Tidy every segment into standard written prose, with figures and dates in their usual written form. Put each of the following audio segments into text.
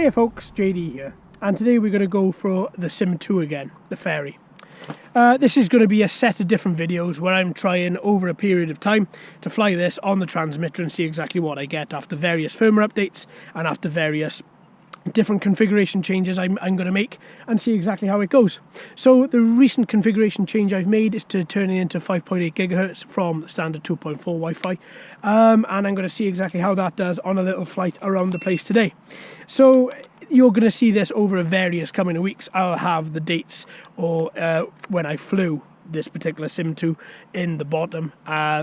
Hey folks, JD here, and today we're going to go for the Simtoo again, the Fairy. This is going to be a set of different videos where I'm trying over a period of time to fly this on the transmitter and see exactly what I get after various firmware updates and after various different configuration changes I'm going to make, and see exactly how it goes. So the recent configuration change I've made is to turn it into 5.8 gigahertz from standard 2.4 Wi-Fi, and I'm going to see exactly how that does on a little flight around the place today. So you're going to see this over various coming weeks. I'll have the dates or when I flew this particular Simtoo in the bottom.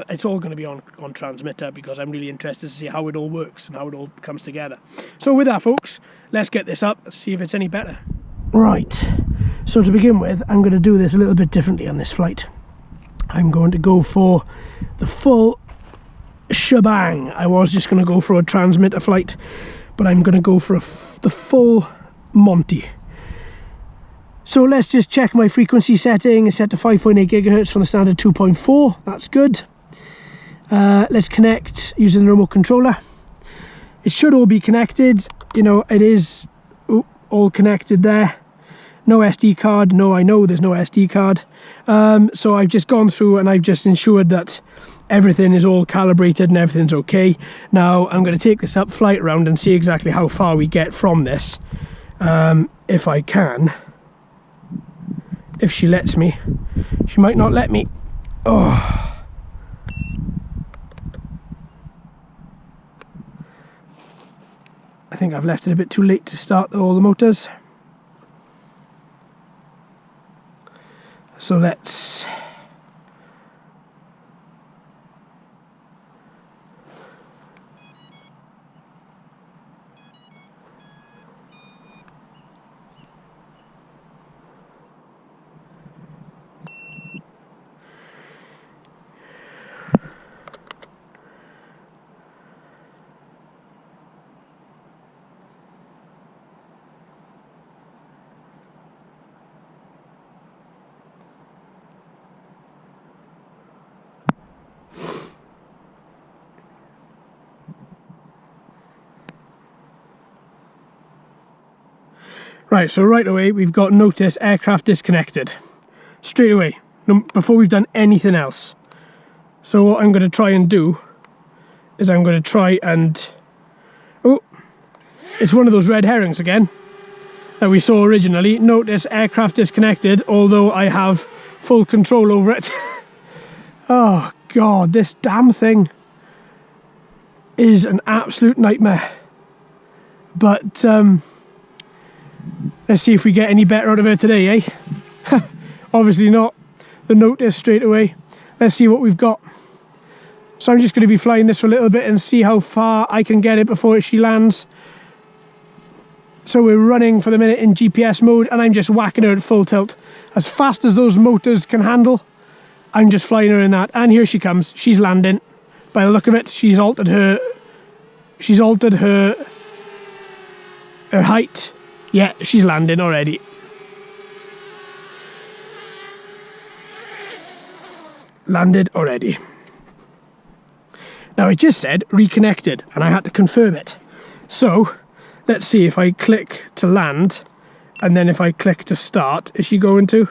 It's all going to be on transmitter because I'm really interested to see how it all works and how it all comes together. So with that folks, let's get this up, see if it's any better. Right, so to begin with, I'm going to do this a little bit differently on this flight. I'm going to go for the full shebang. I was just going to go for a transmitter flight, but I'm going to go for the full Monty. So let's just check my frequency setting. It's set to 5.8 gigahertz from the standard 2.4. That's good. Let's connect using the remote controller. It should all be connected. You know, it is all connected there. No SD card. No, I know there's no SD card. So I've just gone through and I've just ensured that everything is all calibrated and everything's okay. Now I'm going to take this up, fly it around and see exactly how far we get from this. If I can. If she lets me. She might not let me. Oh. I think I've left it a bit too late to start all the motors. So let's... Right, so right away we've got notice aircraft disconnected. Straight away, before we've done anything else. So what I'm going to try and do is I'm going to try and... Oh, it's one of those red herrings again that we saw originally. Notice aircraft disconnected, although I have full control over it. Oh God, this damn thing is an absolute nightmare. But let's see if we get any better out of her today, eh? Obviously not. The notice straight away. Let's see what we've got. So I'm just going to be flying this for a little bit and see how far I can get it before she lands. So we're running for the minute in GPS mode and I'm just whacking her at full tilt. As fast as those motors can handle, I'm just flying her in that. And here she comes. She's landing. By the look of it, she's altered her height. Yeah, she's landing already. Landed already. Now it just said reconnected and I had to confirm it. So let's see if I click to land and then if I click to start, is she going to?